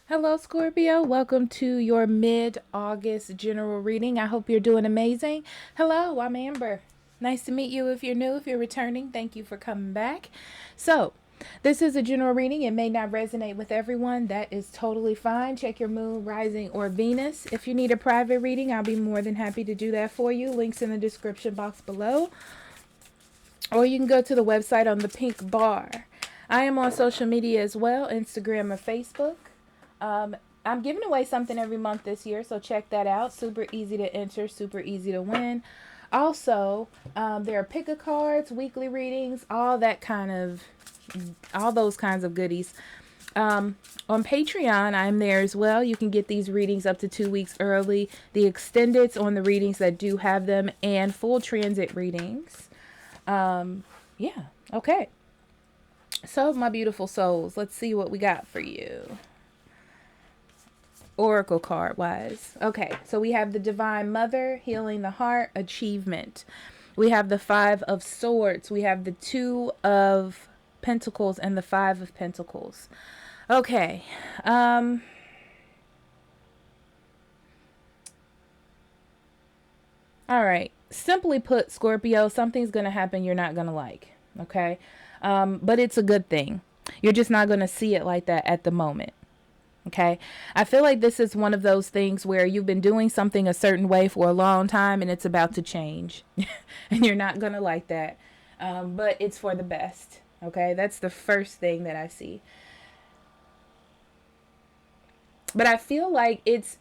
Hello, Scorpio. Welcome to your mid-August general reading. I hope you're doing amazing. Hello, I'm Amber. Nice to meet you if you're new, if you're returning. Thank you for coming back. So, this is a general reading. It may not resonate with everyone. That is totally fine. Check your moon, rising, or Venus. If you need a private reading, I'll be more than happy to do that for you. Links in the description box below. Or you can go to the website on the pink bar. I am on social media as well, Instagram or Facebook. I'm giving away something every month this year, so check that out. Super easy to enter, super easy to win. Also, there are pick-a-cards, weekly readings, all those kinds of goodies. On Patreon, I'm there as well. You can get these readings up to 2 weeks early. The extendeds on the readings that do have them, and full transit readings. Yeah, okay. So, my beautiful souls, let's see what we got for you. Oracle card wise. Okay, so we have the Divine Mother, healing the heart, achievement. We have the Five of Swords. We have the Two of Pentacles and the Five of Pentacles. Okay. All right. Simply put, Scorpio, something's going to happen you're not going to like. Okay. But it's a good thing. You're just not going to see it like that at the moment. Okay. I feel like this is one of those things where you've been doing something a certain way for a long time and it's about to change. And you're not going to like that. But it's for the best. Okay. That's the first thing that I see. But I feel like it's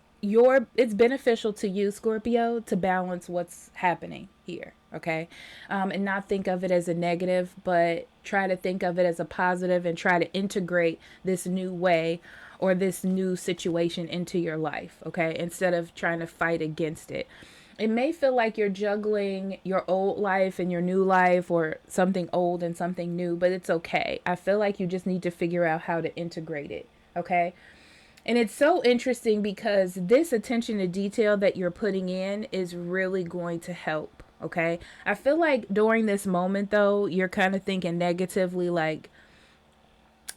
beneficial to you, Scorpio, to balance what's happening here. Okay. And not think of it as a negative, but try to think of it as a positive and try to integrate this new way or this new situation into your life, okay? Instead of trying to fight against it. It may feel like you're juggling your old life and your new life, or something old and something new, but it's okay. I feel like you just need to figure out how to integrate it, okay? And it's so interesting because this attention to detail that you're putting in is really going to help, okay? I feel like during this moment, though, you're kind of thinking negatively, like,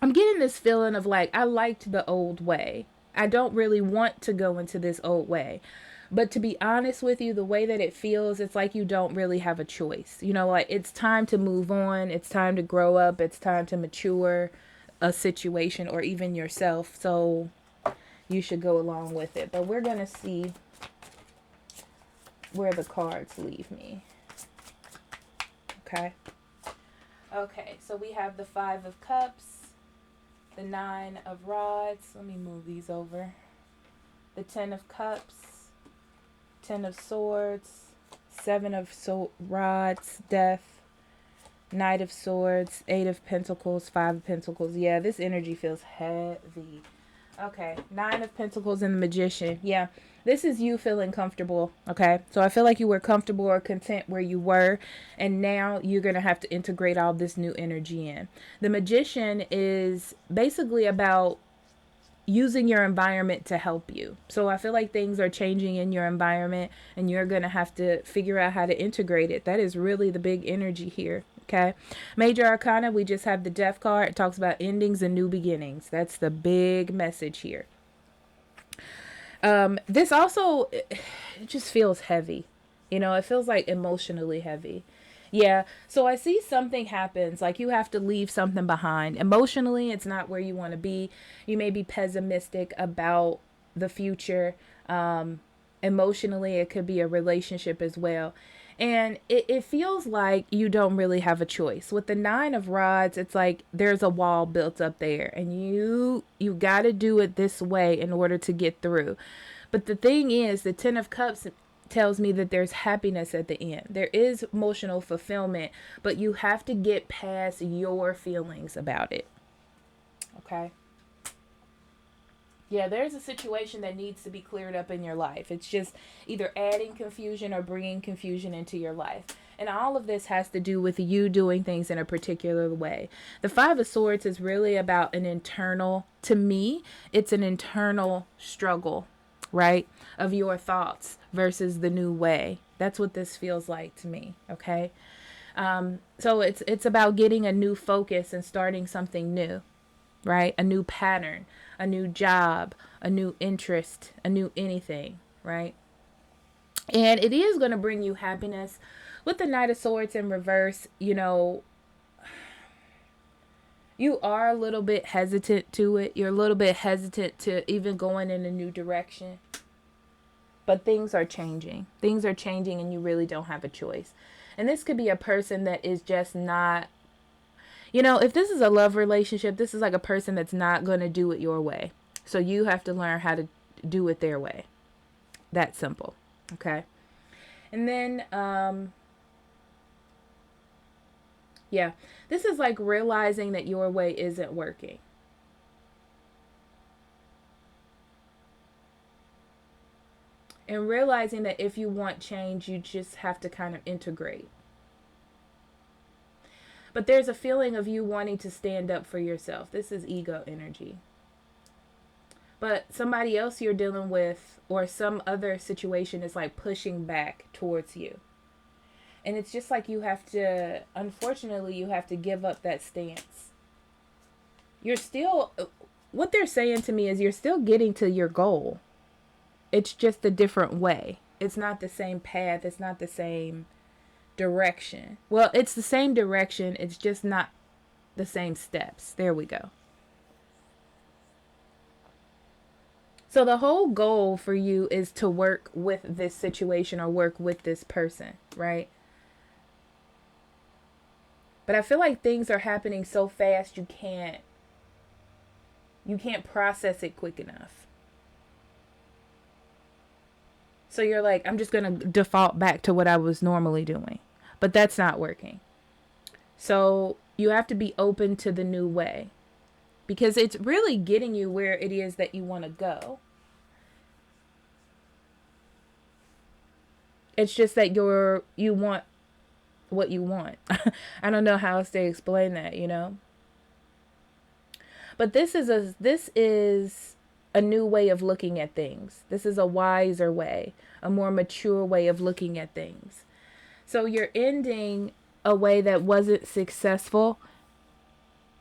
I'm getting this feeling of like, I liked the old way. I don't really want to go into this old way. But to be honest with you, the way that it feels, it's like you don't really have a choice. You know, like it's time to move on. It's time to grow up. It's time to mature a situation or even yourself. So you should go along with it. But we're going to see where the cards leave me. Okay. Okay, so we have the Five of Cups. The Nine of Rods. Let me move these over. The Ten of Cups. Ten of Swords. Seven of Rods. Death. Knight of Swords. Eight of Pentacles. Five of Pentacles. Yeah, this energy feels heavy. Okay. Nine of Pentacles and the Magician. Yeah. This is you feeling comfortable, okay? So I feel like you were comfortable or content where you were, and now you're going to have to integrate all this new energy in. The Magician is basically about using your environment to help you. So I feel like things are changing in your environment, and you're going to have to figure out how to integrate it. That is really the big energy here, okay? Major Arcana, we just have the Death card. It talks about endings and new beginnings. That's the big message here. This also, it just feels heavy. You know, it feels like emotionally heavy. Yeah, so I see something happens, like you have to leave something behind. Emotionally, it's not where you want to be. You may be pessimistic about the future. Emotionally, it could be a relationship as well. And it feels like you don't really have a choice. With the Nine of Rods, it's like there's a wall built up there, and you got to do it this way in order to get through. But the thing is, the Ten of Cups tells me that there's happiness at the end. There is emotional fulfillment, but you have to get past your feelings about it. Okay? Yeah, there's a situation that needs to be cleared up in your life. It's just either adding confusion or bringing confusion into your life. And all of this has to do with you doing things in a particular way. The Five of Swords is really about an internal, to me, it's an internal struggle, right? Of your thoughts versus the new way. That's what this feels like to me, okay? So it's about getting a new focus and starting something new. right? A new pattern, a new job, a new interest, a new anything, right? And it is going to bring you happiness. With the Knight of Swords in reverse, you are a little bit hesitant to it. You're a little bit hesitant to even going in a new direction. But things are changing. Things are changing and you really don't have a choice. And this could be a person that is just not, if this is a love relationship, this is like a person that's not going to do it your way. So you have to learn how to do it their way. That simple. Okay. And then, yeah, this is like realizing that your way isn't working. And realizing that if you want change, you just have to kind of integrate. But there's a feeling of you wanting to stand up for yourself. This is ego energy. But somebody else you're dealing with or some other situation is like pushing back towards you. And it's just like you have to, unfortunately, you have to give up that stance. You're still, what they're saying to me is you're still getting to your goal. It's just a different way. It's not the same path. It's not the same direction. Well, it's the same direction. It's just not the same steps. There we go. So the whole goal for you is to work with this situation or work with this person, right? But I feel like things are happening so fast you can't process it quick enough. So you're like, I'm just going to default back to what I was normally doing. But that's not working. So you have to be open to the new way. Because it's really getting you where it is that you want to go. It's just that you want what you want. I don't know how else to explain that. But this is a new way of looking at things. This is a wiser way, a more mature way of looking at things. So you're ending a way that wasn't successful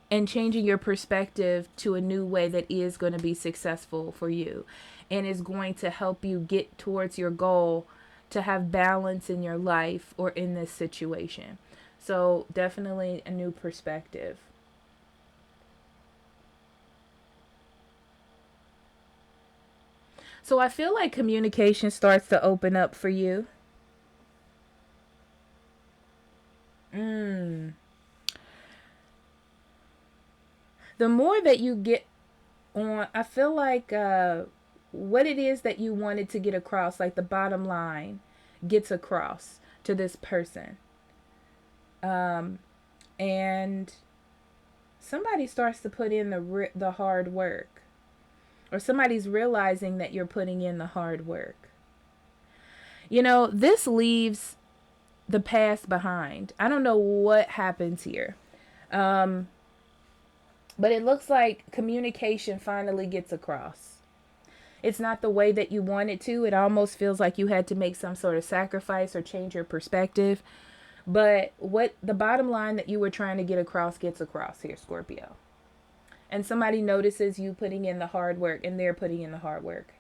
and changing your perspective to a new way that is going to be successful for you and is going to help you get towards your goal to have balance in your life or in this situation. So definitely a new perspective. So I feel like communication starts to open up for you. The more that you get on, I feel like what it is that you wanted to get across, like the bottom line, gets across to this person. And somebody starts to put in the hard work. Or somebody's realizing that you're putting in the hard work. This leaves the past behind. I don't know what happens here. But it looks like communication finally gets across. It's not the way that you want it to. It almost feels like you had to make some sort of sacrifice or change your perspective. But what the bottom line that you were trying to get across gets across here, Scorpio. And somebody notices you putting in the hard work and they're putting in the hard work.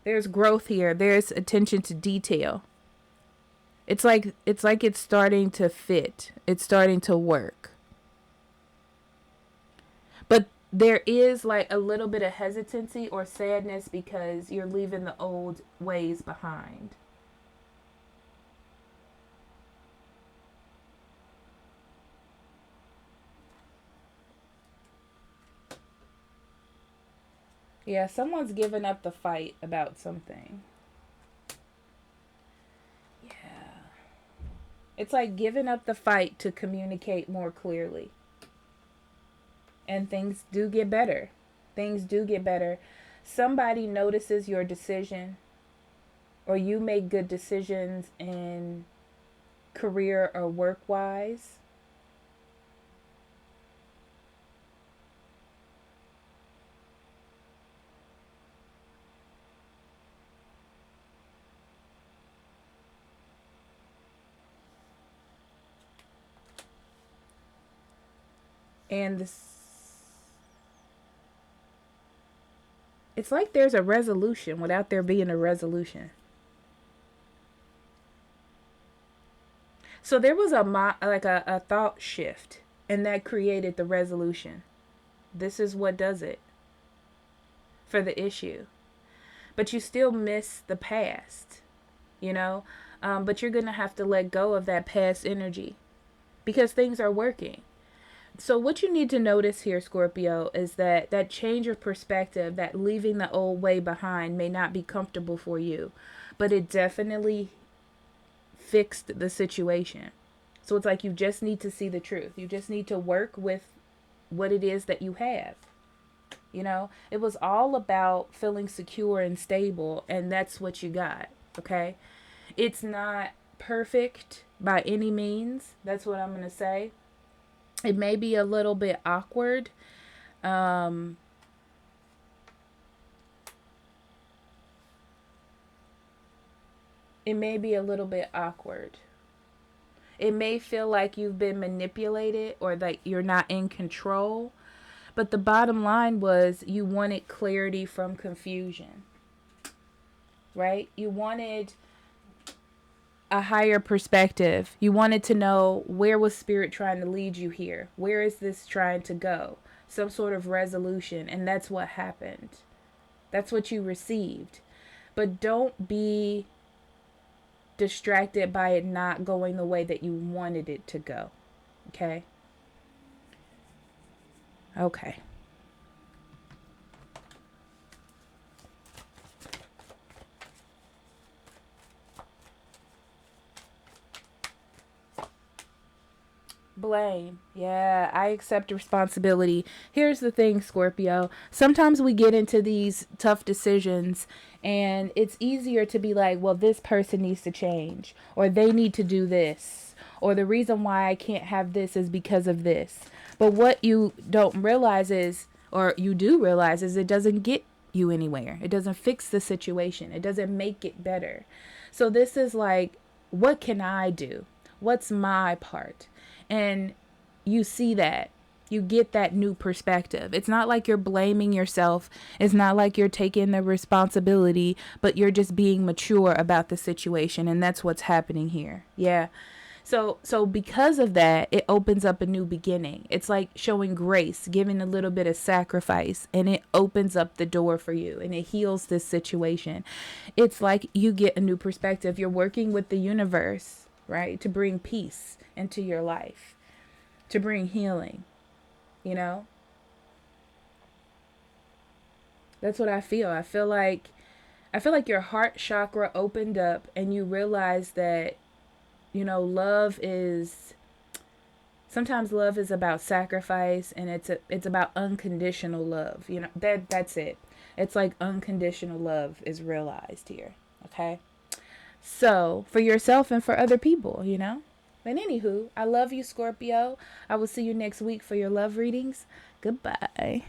There's growth here. There's attention to detail. It's like it's starting to fit. It's starting to work. But there is like a little bit of hesitancy or sadness because you're leaving the old ways behind. Yeah, someone's given up the fight about something. Yeah. It's like giving up the fight to communicate more clearly. And things do get better. Things do get better. Somebody notices your decision, or you make good decisions in career or work wise. And It's like there's a resolution without there being a resolution. So there was a thought shift, and that created the resolution. This is what does it for the issue. But you still miss the past, you know? But you're going to have to let go of that past energy because things are working. So what you need to notice here, Scorpio, is that change of perspective, that leaving the old way behind may not be comfortable for you, but it definitely fixed the situation. So it's like you just need to see the truth. You just need to work with what it is that you have. You know, it was all about feeling secure and stable, and that's what you got. Okay. It's not perfect by any means. That's what I'm going to say. It may be a little bit awkward. Um, it may be a little bit awkward. It may feel like you've been manipulated or that you're not in control. But the bottom line was you wanted clarity from confusion, right? You wanted a higher perspective. You wanted to know, where was spirit trying to lead you here? Where is this trying to go? Some sort of resolution. And that's what happened. That's what you received. But don't be distracted by it not going the way that you wanted it to go. Okay? Okay. Blame. Yeah, I accept responsibility. Here's the thing, Scorpio. Sometimes we get into these tough decisions and it's easier to be like, well, this person needs to change, or they need to do this, or the reason why I can't have this is because of this. But what you don't realize is, or you do realize, is it doesn't get you anywhere. It doesn't fix the situation. It doesn't make it better. So this is like, what can I do? What's my part? And you see that. You get that new perspective. It's not like you're blaming yourself. It's not like you're taking the responsibility, but you're just being mature about the situation. And that's what's happening here. Yeah. So because of that, it opens up a new beginning. It's like showing grace, giving a little bit of sacrifice, and it opens up the door for you and it heals this situation. It's like you get a new perspective. You're working with the universe, right? To bring peace into your life, to bring healing, you know? That's what I feel. I feel like your heart chakra opened up and you realize that, you know, sometimes love is about sacrifice, and it's about unconditional love. You know, that's it. It's like unconditional love is realized here, okay? So, for yourself and for other people, you know? But anywho, I love you, Scorpio. I will see you next week for your love readings. Goodbye.